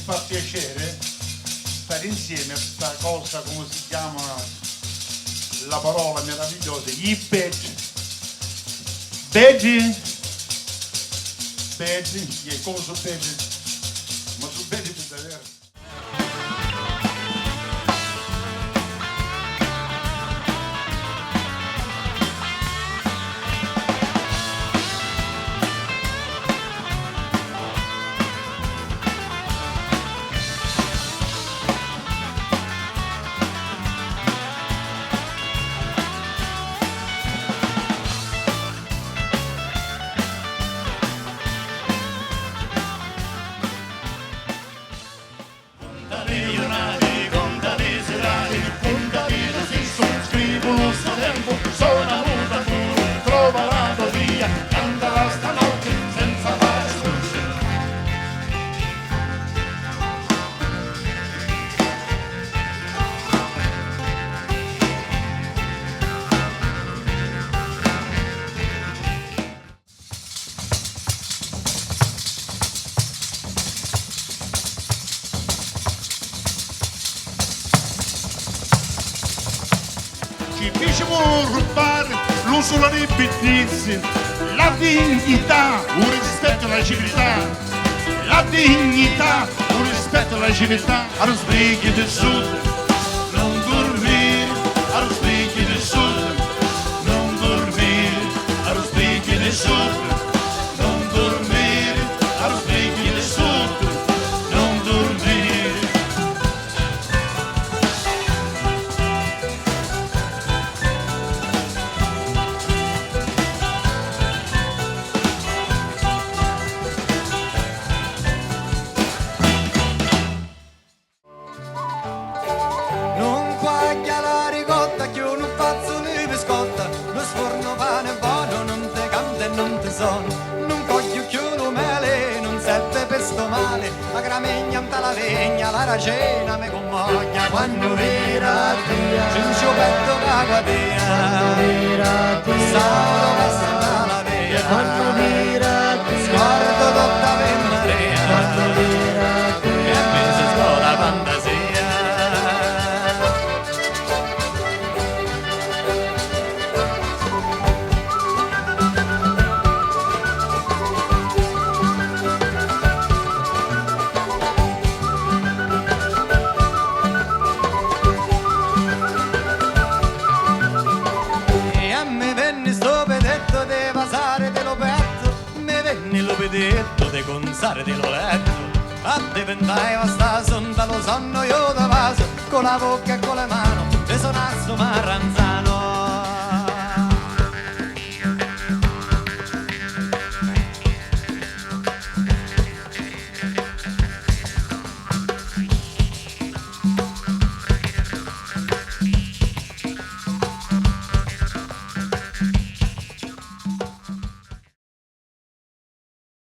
fa piacere stare insieme a questa cosa, come si chiama la parola meravigliosa, gli Beggio. Beggio? Beggio? Come sono Beggio? Ma sono Beggio per davvero? Ci facciamo rubare l'uso delle bellezze, la dignità, un rispetto alla civiltà, la dignità, un rispetto alla civiltà, allo specchio del sud, non dormire, allo specchio del sud, non dormire, allo specchio del sud, non dormire, allo specchio del sud, non dormire. Non voglio più un mele, non serve per sto male, la gramegna anta la legna, la racena me commoglia quando vera tia, giuncio petto d'acqua tia, solo passa la via, quando vera tia, sguardo tutta per marea, quando vera tia, e mi si scuola fantasia. Detto di consare di lo letto a diventare sta sonda lo sonno io da vaso con la bocca e con le mani e sono